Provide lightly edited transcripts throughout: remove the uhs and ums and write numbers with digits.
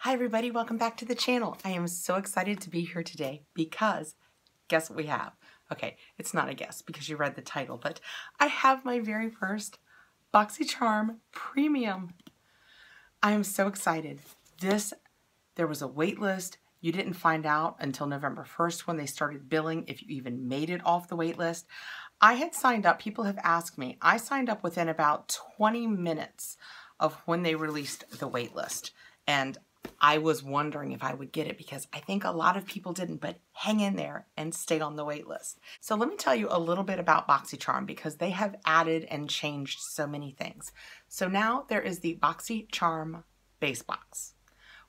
Hi everybody, welcome back to the channel. I am so excited to be here today because guess what we have? Okay, it's not a guess because you read the title, but I have my very first Boxycharm Premium. I am so excited. There was a wait list. You didn't find out until November 1st when they started billing if you even made it off the wait list. I had signed up, people have asked me, I signed up within about 20 minutes of when they released the wait list. And I was wondering if I would get it because I think a lot of people didn't, but hang in there and stay on the wait list. So let me tell you a little bit about Boxycharm because they have added and changed so many things. So now there is the Boxycharm base box,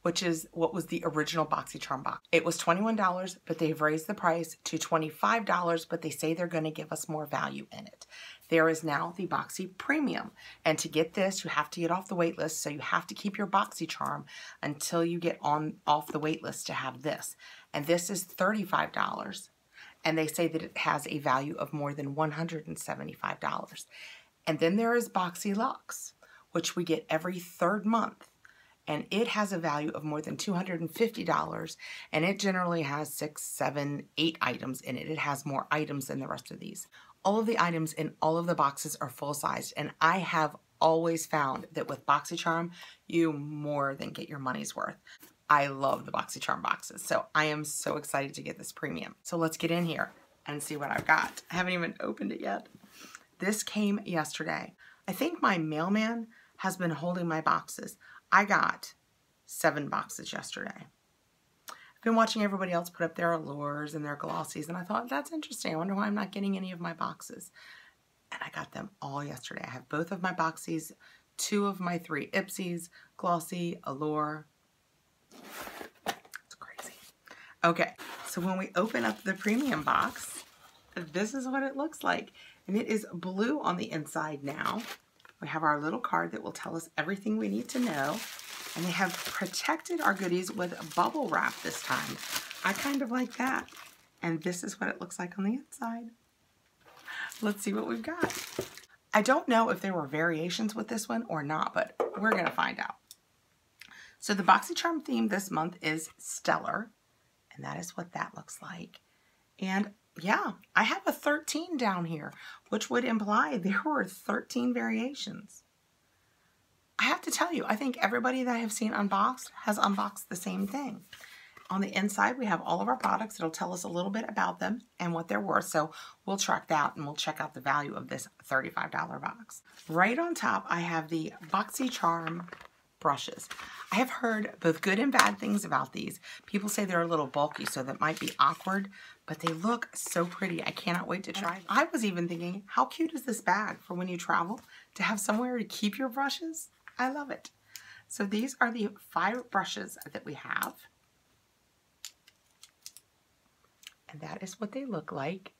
which is what was the original Boxycharm box. It was $21, but they've raised the price to $25, but they say they're going to give us more value in it. There is now the Boxy Premium, and to get this, you have to get off the wait list, so you have to keep your Boxycharm until you get off the wait list to have this. And this is $35, and they say that it has a value of more than $175. And then there is Boxy Lux, which we get every third month. And it has a value of more than $250, and it generally has 6, 7, 8 items in it. It has more items than the rest of these. All of the items in all of the boxes are full-sized, and I have always found that with Boxycharm, you more than get your money's worth. I love the Boxycharm boxes, so I am so excited to get this premium. So let's get in here and see what I've got. I haven't even opened it yet. This came yesterday. I think my mailman has been holding my boxes. I got 7 boxes yesterday. I've been watching everybody else put up their Allures and their Glossies, and I thought, that's interesting. I wonder why I'm not getting any of my boxes. And I got them all yesterday. I have both of my Boxies, 2 of my 3 Ipsys, Glossy, Allure. It's crazy. Okay, so when we open up the premium box, this is what it looks like. And it is blue on the inside now. We have our little card that will tell us everything we need to know. And they have protected our goodies with bubble wrap this time. I kind of like that. And this is what it looks like on the inside. Let's see what we've got. I don't know if there were variations with this one or not, but we're going to find out. So the Boxycharm theme this month is Stellar. And that is what that looks like. And yeah, I have a 13 down here, which would imply there were 13 variations. I have to tell you, I think everybody that I have seen unboxed has unboxed the same thing. On the inside, we have all of our products. It'll tell us a little bit about them and what they're worth. So we'll track that and we'll check out the value of this $35 box. Right on top, I have the Boxycharm brushes. I have heard both good and bad things about these. People say they're a little bulky, so that might be awkward, but they look so pretty. I cannot wait to try them. I was even thinking, how cute is this bag for when you travel to have somewhere to keep your brushes? I love it. So these are the 5 brushes that we have. And that is what they look like.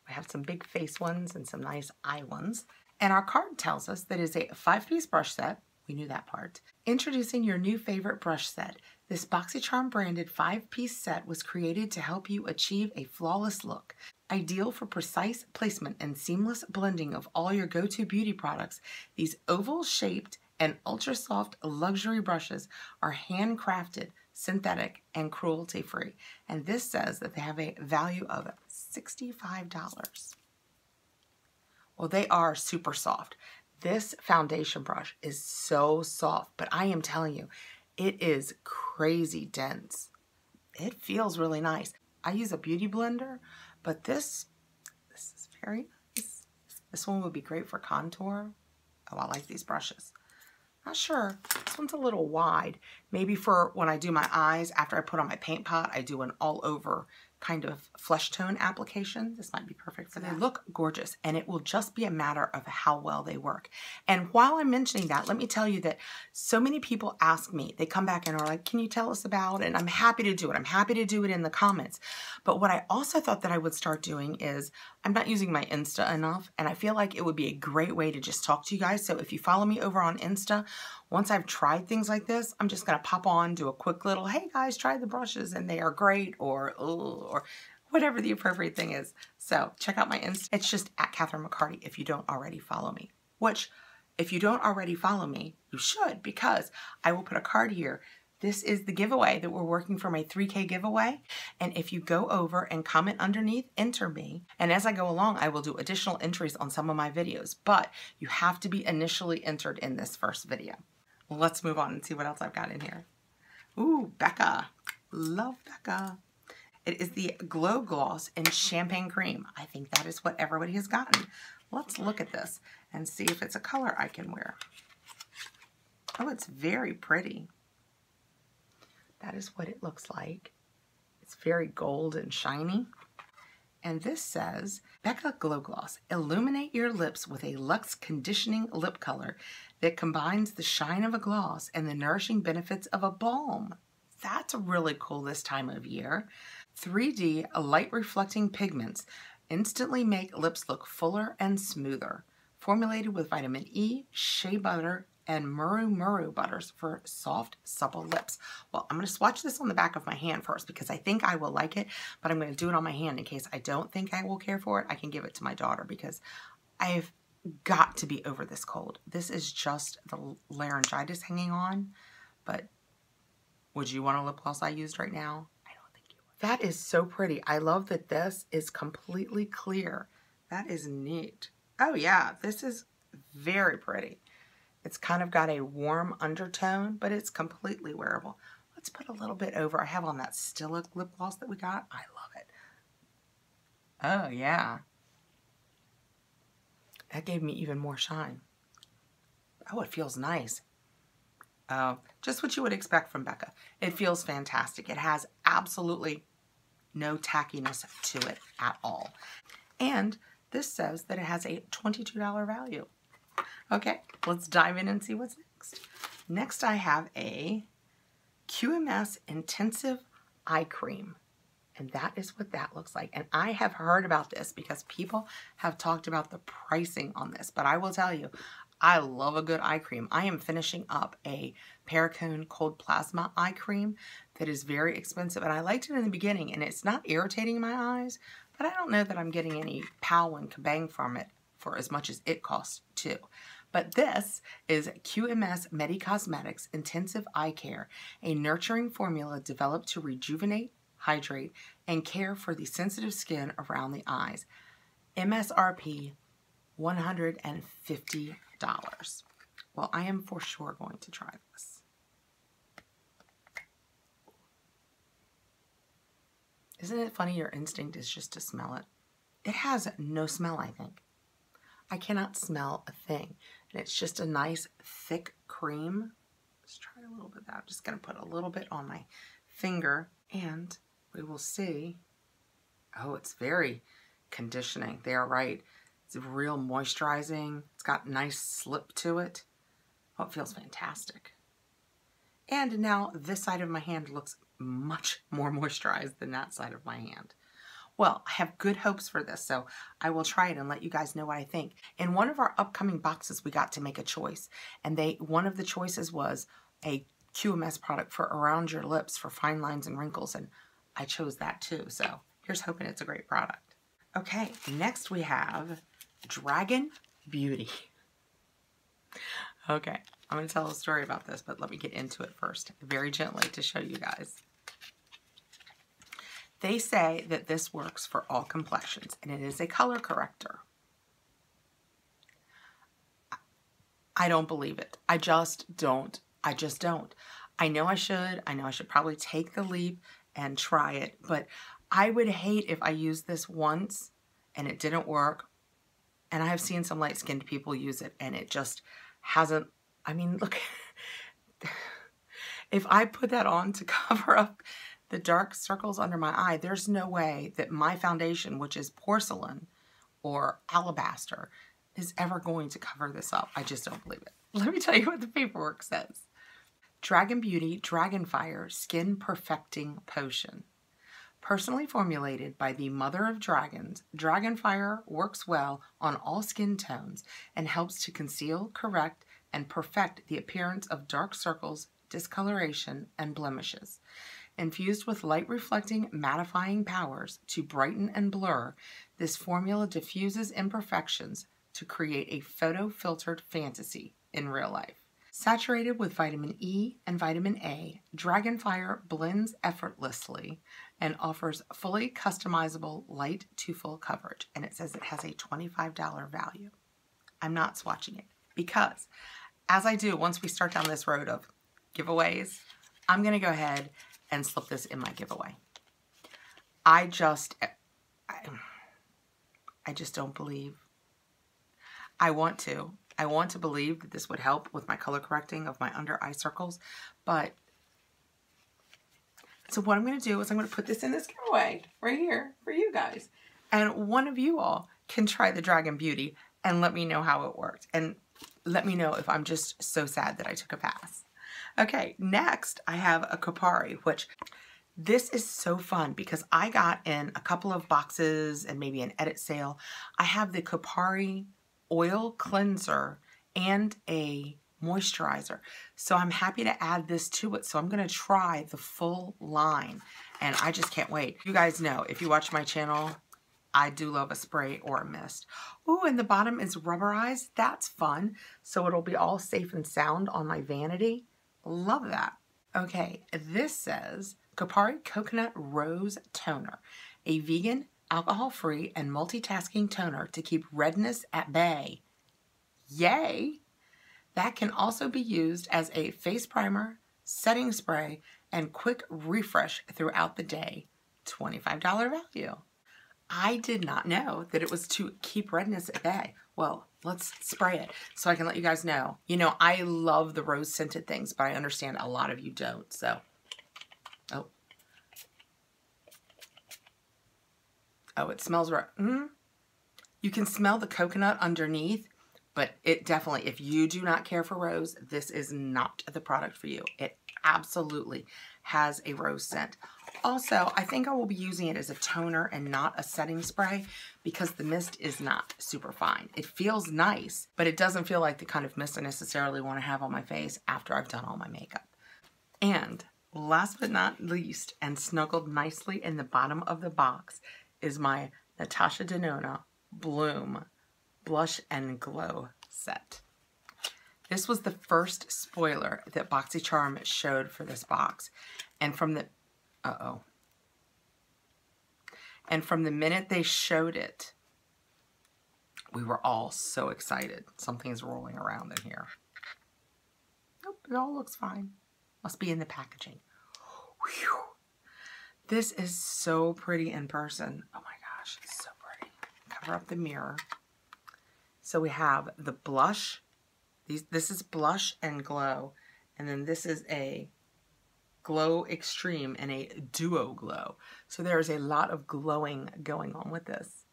We have some big face ones and some nice eye ones. And our card tells us that it's a 5-piece brush set. We knew that part. Introducing your new favorite brush set. This Boxycharm branded 5-piece set was created to help you achieve a flawless look. Ideal for precise placement and seamless blending of all your go-to beauty products, these oval-shaped and ultra-soft luxury brushes are handcrafted, synthetic, and cruelty-free. And this says that they have a value of $65. Well, they are super soft. This foundation brush is so soft, but I am telling you, it is crazy dense. It feels really nice. I use a beauty blender, but this is very nice. This one would be great for contour. Oh, I like these brushes. Not sure. This one's a little wide. Maybe for when I do my eyes, after I put on my paint pot, I do an all-over kind of flesh tone application. This might be perfect for that. They look gorgeous, and it will just be a matter of how well they work. And while I'm mentioning that, let me tell you that so many people ask me, they come back and are like, can you tell us about it? And I'm happy to do it. I'm happy to do it in the comments. But what I also thought that I would start doing is, I'm not using my Insta enough, and I feel like it would be a great way to just talk to you guys. So if you follow me over on Insta, once I've tried things like this, I'm just going to pop on, do a quick little, hey guys, try the brushes and they are great, or whatever the appropriate thing is. So check out my Insta. It's just at KathRINMCCARTY if you don't already follow me. Which, if you don't already follow me, you should, because I will put a card here This is the giveaway that we're working for my 3K giveaway. And if you go over and comment underneath, enter me. And as I go along, I will do additional entries on some of my videos. But you have to be initially entered in this first video. Let's move on and see what else I've got in here. Ooh, Becca. Love Becca. It is the Glow Gloss in Champagne Cream. I think that is what everybody has gotten. Let's look at this and see if it's a color I can wear. Oh, it's very pretty. That is what it looks like. It's very gold and shiny. And this says, Becca Glow Gloss, illuminate your lips with a luxe conditioning lip color that combines the shine of a gloss and the nourishing benefits of a balm. That's really cool this time of year. 3D light reflecting pigments instantly make lips look fuller and smoother. Formulated with vitamin E, shea butter, and muru butters for soft, supple lips. Well, I'm going to swatch this on the back of my hand first because I think I will like it, but I'm going to do it on my hand in case I don't think I will care for it. I can give it to my daughter because I've got to be over this cold. This is just the laryngitis hanging on, but would you want a lip gloss I used right now? I don't think you would. That is so pretty. I love that this is completely clear. That is neat. Oh yeah, this is very pretty. It's kind of got a warm undertone, but it's completely wearable. Let's put a little bit over. I have on that Stila lip gloss that we got. I love it. Oh, yeah. That gave me even more shine. Oh, it feels nice. Just what you would expect from Becca. It feels fantastic. It has absolutely no tackiness to it at all. And this says that it has a $22 value. Okay, let's dive in and see what's next. Next, I have a QMS Intensive Eye Cream. And that is what that looks like. And I have heard about this because people have talked about the pricing on this. But I will tell you, I love a good eye cream. I am finishing up a Perricone Cold Plasma eye cream that is very expensive. And I liked it in the beginning. And it's not irritating my eyes. But I don't know that I'm getting any pow and kabang from it for as much as it costs too. But this is QMS MediCosmetics Intensive Eye Care, a nurturing formula developed to rejuvenate, hydrate, and care for the sensitive skin around the eyes. MSRP $150. Well, I am for sure going to try this. Isn't it funny your instinct is just to smell it? It has no smell, I think. I cannot smell a thing. And it's just a nice thick cream. Let's try a little bit of that. I'm just going to put a little bit on my finger and we will see. Oh, it's very conditioning. They are right. It's real moisturizing. It's got a nice slip to it. Oh, it feels fantastic. And now this side of my hand looks much more moisturized than that side of my hand. Well, I have good hopes for this, so I will try it and let you guys know what I think. In one of our upcoming boxes, we got to make a choice, and one of the choices was a QMS product for around your lips for fine lines and wrinkles, and I chose that too, so here's hoping it's a great product. Okay, next we have Dragon Beauty. Okay, I'm going to tell a story about this, but let me get into it first, very gently to show you guys. They say that this works for all complexions, and it is a color corrector. I don't believe it. I just don't. I just don't. I know I should. I know I should probably take the leap and try it, but I would hate if I used this once and it didn't work. And I have seen some light-skinned people use it, and it just hasn't. I mean, look. If I put that on to cover up the dark circles under my eye, there's no way that my foundation, which is porcelain or alabaster, is ever going to cover this up. I just don't believe it. Let me tell you what the paperwork says. Dragon Beauty Dragonfire Skin Perfecting Potion. Personally formulated by the Mother of Dragons, Dragonfire works well on all skin tones and helps to conceal, correct, and perfect the appearance of dark circles, discoloration, and blemishes. Infused with light-reflecting, mattifying powers to brighten and blur, this formula diffuses imperfections to create a photo-filtered fantasy in real life. Saturated with vitamin E and vitamin A, Dragonfire blends effortlessly and offers fully customizable light to full coverage. And it says it has a $25 value. I'm not swatching it because, as I do once we start down this road of giveaways, I'm going to go ahead and slip this in my giveaway. I just don't believe. I want to believe that this would help with my color correcting of my under eye circles, but so what I'm going to do is I'm going to put this in this giveaway right here for you guys, and one of you all can try the Dragon Beauty and let me know how it worked, and let me know if I'm just so sad that I took a pass. Okay, next I have a Kopari, which this is so fun because I got in a couple of boxes and maybe an edit sale. I have the Kopari oil cleanser and a moisturizer. So I'm happy to add this to it. So I'm going to try the full line and I just can't wait. You guys know, if you watch my channel, I do love a spray or a mist. Ooh, and the bottom is rubberized. That's fun. So it'll be all safe and sound on my vanity. Love that. Okay, this says Kopari Coconut Rose Toner, a vegan, alcohol-free, and multitasking toner to keep redness at bay. Yay! That can also be used as a face primer, setting spray, and quick refresh throughout the day. $25 value. I did not know that it was to keep redness at bay. Well, let's spray it so I can let you guys know. You know, I love the rose scented things, but I understand a lot of you don't, so. Oh, it smells right. You can smell the coconut underneath, but it definitely, if you do not care for rose, this is not the product for you. It absolutely has a rose scent. Also, I think I will be using it as a toner and not a setting spray because the mist is not super fine. It feels nice, but it doesn't feel like the kind of mist I necessarily want to have on my face after I've done all my makeup. And last but not least, and snuggled nicely in the bottom of the box, is my Natasha Denona Bloom Blush and Glow set. This was the first spoiler that Boxycharm showed for this box. And from the, and from the minute they showed it, we were all so excited. Something's rolling around in here. Nope, it all looks fine. Must be in the packaging. Whew. This is so pretty in person. Oh my gosh, it's so pretty. Cover up the mirror. So we have the blush. This is Blush and Glow. And then this is a Glow Extreme and a Duo Glow. So there's a lot of glowing going on with this.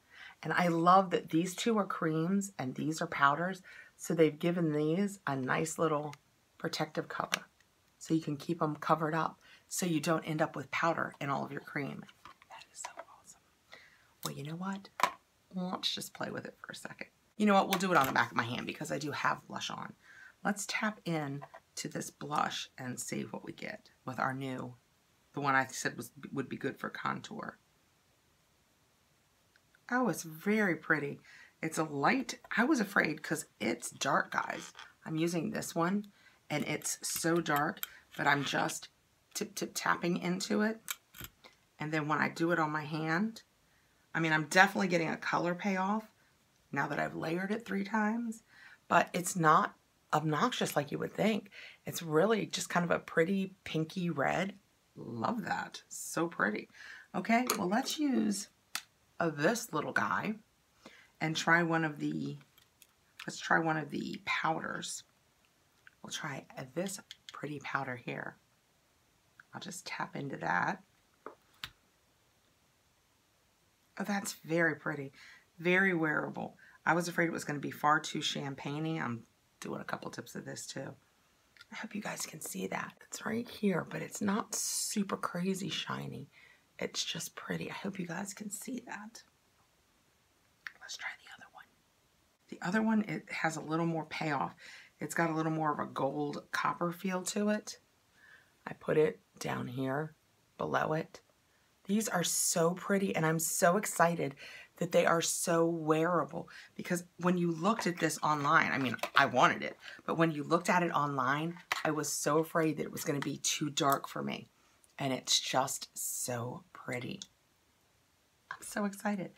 And I love that these two are creams and these are powders. So they've given these a nice little protective cover. So you can keep them covered up so you don't end up with powder in all of your cream. That is so awesome. Well, you know what? Let's just play with it for a second. You know what? We'll do it on the back of my hand because I do have blush on. Let's tap in to this blush and see what we get with our new, the one I said would be good for contour. Oh, it's very pretty. It's a light. I was afraid because it's dark, guys. I'm using this one and it's so dark, but I'm just tip tapping into it. And then when I do it on my hand, I mean, I'm definitely getting a color payoff now that I've layered it 3 times, but it's not obnoxious like you would think. It's really just kind of a pretty pinky red. Love that. So pretty. Okay, well, let's use this little guy and try one of the, let's try one of the powders. We'll try this pretty powder here. I'll just tap into that. Oh, that's very pretty. Very wearable. I was afraid it was going to be far too champagne-y. I'm doing a couple tips of this too. I hope you guys can see that. It's right here, but it's not super crazy shiny. It's just pretty. I hope you guys can see that. Let's try the other one. The other one, it has a little more payoff. It's got a little more of a gold copper feel to it. I put it down here below it. These are so pretty and I'm so excited that they are so wearable. Because when you looked at this online, I mean, I wanted it, but when you looked at it online, I was so afraid that it was going to be too dark for me. And it's just so pretty. I'm so excited.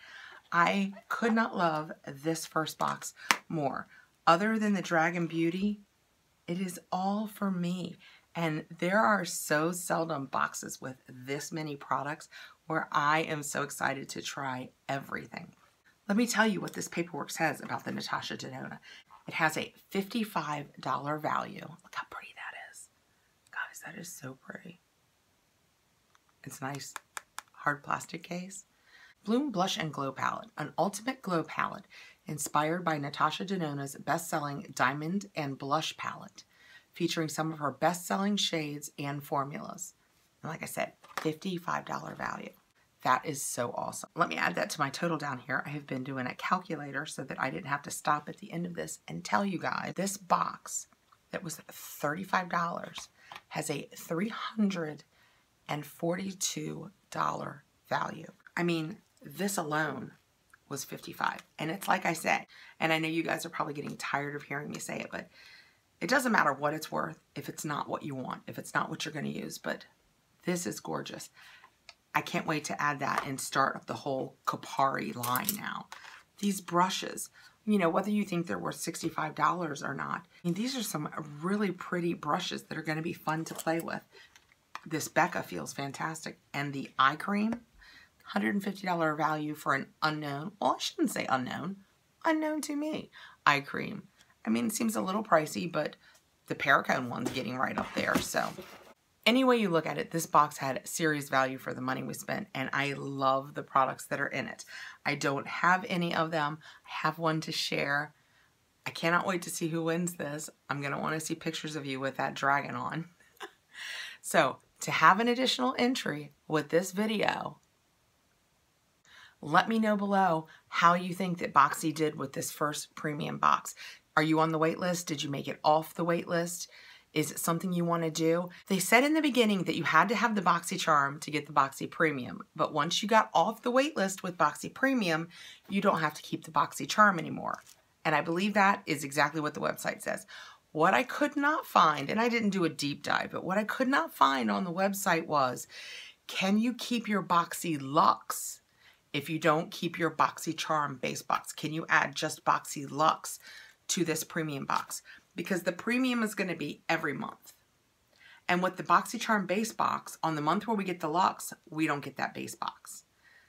I could not love this first box more. Other than the Dragon Beauty, it is all for me. And there are so seldom boxes with this many products where I am so excited to try everything. Let me tell you what this paperwork says about the Natasha Denona. It has a $55 value. Look how pretty that is. Guys, that is so pretty. It's nice, hard plastic case. Bloom Blush and Glow Palette, an ultimate glow palette inspired by Natasha Denona's best-selling Diamond and Blush palette, featuring some of her best-selling shades and formulas. And like I said, $55 value. That is so awesome. Let me add that to my total down here. I have been doing a calculator so that I didn't have to stop at the end of this and tell you guys this box that was $35 has a $342 value. I mean, this alone was $55. And it's like I said, and I know you guys are probably getting tired of hearing me say it, but it doesn't matter what it's worth if it's not what you want, if it's not what you're going to use. But this is gorgeous. I can't wait to add that and start up the whole Kapari line now. These brushes, you know, whether you think they're worth $65 or not, I mean, these are some really pretty brushes that are going to be fun to play with. This Becca feels fantastic. And the eye cream, $150 value for an unknown, well, I shouldn't say unknown to me, eye cream. I mean, it seems a little pricey, but the Paracone one's getting right up there. So any way you look at it, this box had serious value for the money we spent, and I love the products that are in it. I don't have any of them. I have one to share. I cannot wait to see who wins this. I'm going to want to see pictures of you with that dragon on. So to have an additional entry with this video, let me know below how you think that Boxy did with this first premium box. Are you on the wait list? Did you make it off the wait list? Is it something you want to do? They said in the beginning that you had to have the Boxycharm to get the Boxy Premium, but once you got off the wait list with Boxy Premium, you don't have to keep the Boxycharm anymore. And I believe that is exactly what the website says. What I could not find, and I didn't do a deep dive, but what I could not find on the website was, can you keep your Boxy Luxe if you don't keep your Boxycharm base box? Can you add just Boxy Luxe to this premium box? Because the premium is going to be every month. And with the Boxycharm base box, on the month where we get the Luxe, we don't get that base box.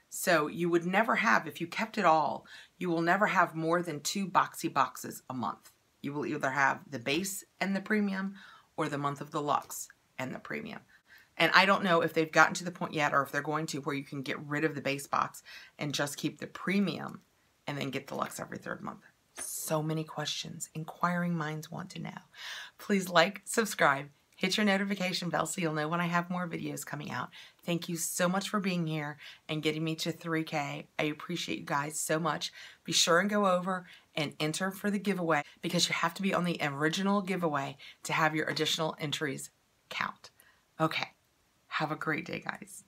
So you would never have, if you kept it all, you will never have more than 2 Boxy boxes a month. You will either have the base and the premium, or the month of the Luxe and the premium. And I don't know if they've gotten to the point yet, or if they're going to, where you can get rid of the base box and just keep the premium and then get the Luxe every 3rd month. So many questions. Inquiring minds want to know. Please like, subscribe, hit your notification bell so you'll know when I have more videos coming out. Thank you so much for being here and getting me to 3K. I appreciate you guys so much. Be sure and go over and enter for the giveaway, because you have to be on the original giveaway to have your additional entries count. Okay, have a great day, guys.